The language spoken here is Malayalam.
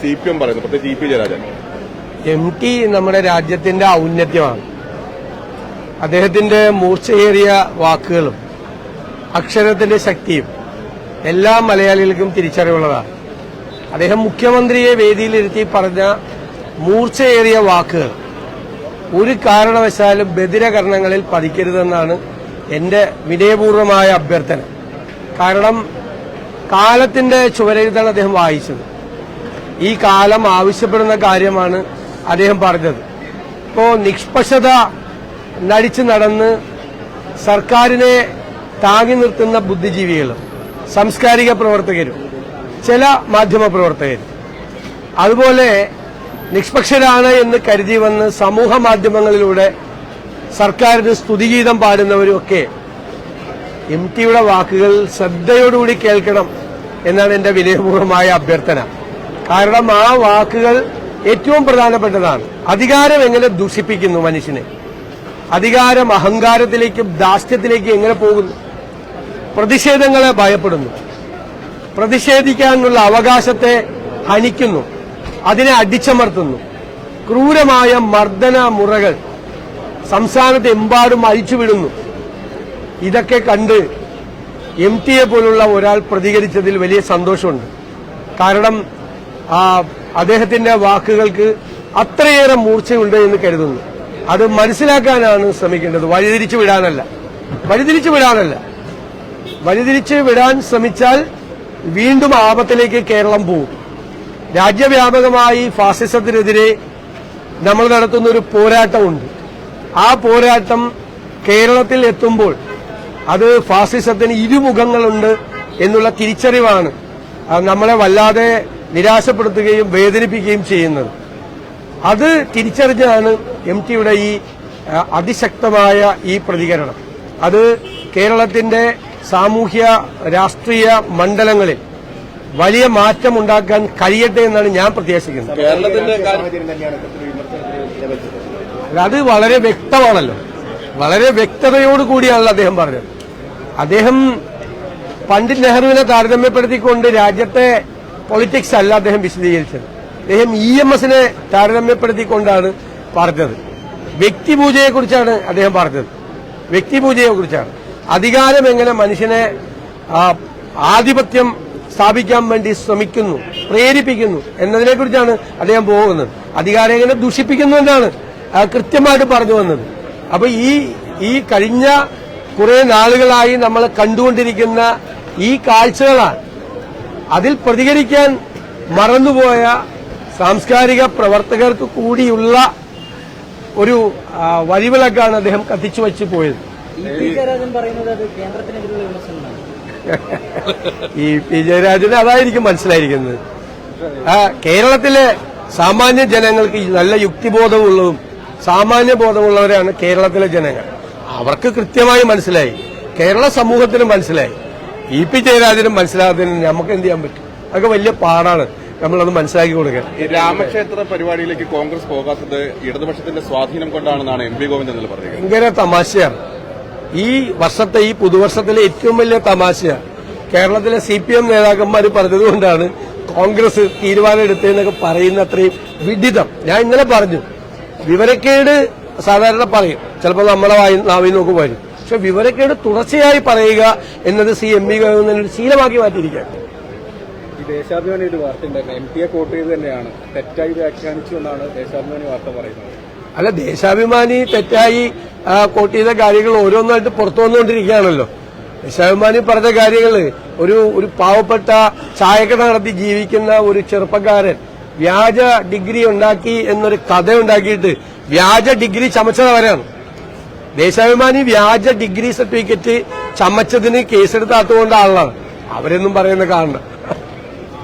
CPM പറയുന്നത്, പ്രത്യേകിച്ച് EP ജയരാജൻ. MT നമ്മുടെ രാജ്യത്തിന്റെ ഔന്നത്യമാണ്. അദ്ദേഹത്തിന്റെ മൂർച്ചയേറിയ വാക്കുകളും അക്ഷരത്തിന്റെ ശക്തിയും എല്ലാ മലയാളികൾക്കും തിരിച്ചറിവുള്ളതാണ്. അദ്ദേഹം മുഖ്യമന്ത്രിയെ വേദിയിലിരുത്തി പറഞ്ഞ മൂർച്ചയേറിയ വാക്കുകൾ ഒരു കാരണവശാലും ബധിരകർണങ്ങളിൽ പതിക്കരുതെന്നാണ് എന്റെ വിനയപൂർവമായ അഭ്യർത്ഥന. കാരണം കാലത്തിന്റെ ചുവരെഴുത്താണ് അദ്ദേഹം വായിച്ചത്. ഈ കാലം ആവശ്യപ്പെടുന്ന കാര്യമാണ് അദ്ദേഹം പറഞ്ഞത്. ഇപ്പോ നിഷ്പക്ഷത നടിച്ചു നടന്ന് സർക്കാരിനെ താങ്ങി നിർത്തുന്ന ബുദ്ധിജീവികളും സാംസ്കാരിക പ്രവർത്തകരും ചില മാധ്യമ പ്രവർത്തകരും അതുപോലെ നിഷ്പക്ഷരാണ് എന്ന് കരുതി വന്ന് സമൂഹ മാധ്യമങ്ങളിലൂടെ സർക്കാരിന് സ്തുതിഗീതം പാടുന്നവരുമൊക്കെ MTയുടെ വാക്കുകൾ ശ്രദ്ധയോടുകൂടി കേൾക്കണം എന്നാണ് എന്റെ വിനയപൂർവമായ അഭ്യർത്ഥന. കാരണം ആ വാക്കുകൾ ഏറ്റവും പ്രധാനപ്പെട്ടതാണ്. അധികാരം എങ്ങനെ ദൂഷിപ്പിക്കുന്നു മനുഷ്യനെ, അധികാരം അഹങ്കാരത്തിലേക്കും ധാർഷ്ട്യത്തിലേക്കും എങ്ങനെ പോകുന്നു, പ്രതിഷേധങ്ങളെ ഭയപ്പെടുന്നു, പ്രതിഷേധിക്കാനുള്ള അവകാശത്തെ ഹനിക്കുന്നു, അതിനെ അടിച്ചമർത്തുന്നു, ക്രൂരമായ മർദ്ദന മുറകൾ സംസ്ഥാനത്തെമ്പാടും അഴിച്ചുവിടുന്നു. ഇതൊക്കെ കണ്ട് MTയെ പോലുള്ള ഒരാൾ പ്രതികരിച്ചതിൽ വലിയ സന്തോഷമുണ്ട്. കാരണം അദ്ദേഹത്തിന്റെ വാക്കുകൾക്ക് അത്രയേറെ മൂർച്ചയുണ്ട് എന്ന് കരുതുന്നു. അത് മനസ്സിലാക്കാനാണ് ശ്രമിക്കേണ്ടത്, വഴിതിരിച്ചു വിടാൻ ശ്രമിച്ചാൽ വീണ്ടും ആപത്തിലേക്ക് കേരളം പോകും. രാജ്യവ്യാപകമായി ഫാസിസത്തിനെതിരെ നമ്മൾ നടത്തുന്ന ഒരു പോരാട്ടമുണ്ട്. ആ പോരാട്ടം കേരളത്തിൽ എത്തുമ്പോൾ അത് ഫാസിസത്തിന് ഇരുമുഖങ്ങളുണ്ട് എന്നുള്ള തിരിച്ചറിവാണ് നമ്മളെ വല്ലാതെ നിരാശപ്പെടുത്തുകയും വേദനിപ്പിക്കുകയും ചെയ്യുന്നത്. അത് തിരിച്ചറിഞ്ഞാണ് MTയുടെ ഈ അതിശക്തമായ ഈ പ്രതികരണം. അത് കേരളത്തിന്റെ സാമൂഹ്യ രാഷ്ട്രീയ മണ്ഡലങ്ങളിൽ വലിയ മാറ്റമുണ്ടാക്കാൻ കഴിയട്ടെ എന്നാണ് ഞാൻ പ്രത്യാശിക്കുന്നത്. അത് വളരെ വ്യക്തമാണല്ലോ, വളരെ വ്യക്തതയോടുകൂടിയാണല്ലോ അദ്ദേഹം പറഞ്ഞത്. അദ്ദേഹം പണ്ഡിറ്റ് നെഹ്റുവിനെ താരതമ്യപ്പെടുത്തിക്കൊണ്ട് രാജ്യത്തെ പൊളിറ്റിക്സ് അല്ല അദ്ദേഹം വിശദീകരിച്ചത്. അദ്ദേഹം EMSനെ താരതമ്യപ്പെടുത്തിക്കൊണ്ടാണ് പറഞ്ഞത്. വ്യക്തിപൂജയെക്കുറിച്ചാണ് അദ്ദേഹം പറഞ്ഞത്. വ്യക്തിപൂജയെക്കുറിച്ചാണ്. അധികാരം എങ്ങനെ മനുഷ്യനെ ആധിപത്യം സ്ഥാപിക്കാൻ വേണ്ടി ശ്രമിക്കുന്നു, പ്രേരിപ്പിക്കുന്നു എന്നതിനെക്കുറിച്ചാണ് അദ്ദേഹം പോകുന്നത്. അധികാരം എങ്ങനെ ദുഷിപ്പിക്കുന്നു എന്നാണ് കൃത്യമായിട്ട് പറഞ്ഞു വന്നത്. അപ്പൊ ഈ കഴിഞ്ഞ കുറെ നാളുകളായി നമ്മൾ കണ്ടുകൊണ്ടിരിക്കുന്ന ഈ കാഴ്ചകളാണ്. അതിൽ പ്രതികരിക്കാൻ മറന്നുപോയ സാംസ്കാരിക പ്രവർത്തകർക്ക് കൂടിയുള്ള ഒരു വഴിവിളക്കാണ് അദ്ദേഹം കത്തിച്ചു വച്ച് പോയത്. EP ജയരാജന് അതായിരിക്കും മനസ്സിലായിരിക്കുന്നത്. കേരളത്തിലെ സാമാന്യ ജനങ്ങൾക്ക് നല്ല യുക്തിബോധമുള്ളതും സാമാന്യ ബോധമുള്ളവരാണ് കേരളത്തിലെ ജനങ്ങൾ. അവർക്ക് കൃത്യമായി മനസ്സിലായി, കേരള സമൂഹത്തിനും മനസ്സിലായി. EP ജയരാജനും മനസ്സിലാകുന്നതിന് നമുക്ക് എന്ത് ചെയ്യാൻ പറ്റും? അതൊക്കെ വലിയ പാടാണ്, നമ്മളത് മനസ്സിലാക്കി കൊടുക്കാൻ. രാമക്ഷേത്ര പരിപാടിയിലേക്ക് കോൺഗ്രസ് പോകാത്തത് ഇടതുപക്ഷത്തിന്റെ സ്വാധീനം കൊണ്ടാണെന്നാണ് MP ഗോവിന്ദൻ പറഞ്ഞത്. ഭയങ്കര തമാശയാണ്. ഈ വർഷത്തെ ഈ പുതുവർഷത്തിലെ ഏറ്റവും വലിയ തമാശയാണ്. കേരളത്തിലെ CPM നേതാക്കന്മാർ പറഞ്ഞതുകൊണ്ടാണ് കോൺഗ്രസ് തീരുമാനം എടുത്തതെന്നൊക്കെ പറയുന്ന അത്രയും വിഡിതം. ഞാൻ ഇന്നലെ പറഞ്ഞു, വിവരക്കേട് സാധാരണ പറയും, ചിലപ്പോൾ നമ്മളെ നാവിൽ നോക്ക് വരും. പക്ഷെ വിവരക്കേട് തുടർച്ചയായി പറയുക എന്നത് MP ഗോവിന്ദൻ ഒരു ശീലമാക്കി മാറ്റിയിരിക്കുകയാണ്. ഈ ദേശാഭിമാനി ഒരു വാർത്ത ഉണ്ടായിരുന്നു, MTയെ കോട്ട് ചെയ്ത് തന്നെയാണ് തെറ്റായി വ്യാഖ്യാനിച്ചു എന്നാണ് ദേശാഭിമാനി വാർത്ത പറയുന്നത്. അല്ല, ദേശാഭിമാനി തെറ്റായി കോട്ട് ചെയ്ത കാര്യങ്ങൾ ഓരോന്നായിട്ട് പുറത്തു വന്നുകൊണ്ടിരിക്കുകയാണല്ലോ. ദേശാഭിമാനി പറഞ്ഞ കാര്യങ്ങൾ ഒരു പാവപ്പെട്ട ചായക്കട നടത്തി ജീവിക്കുന്ന ഒരു ചെറുപ്പക്കാരൻ വ്യാജ ഡിഗ്രി ഉണ്ടാക്കി എന്നൊരു കഥ ഉണ്ടാക്കിയിട്ട് വ്യാജ ഡിഗ്രി ചമച്ചവരാണ്. ദേശാഭിമാനി വ്യാജ ഡിഗ്രി സർട്ടിഫിക്കറ്റ് ചമച്ചതിന് കേസെടുത്താത്തുകൊണ്ട് ആളാണ്. അവരൊന്നും പറയുന്ന കാണണം.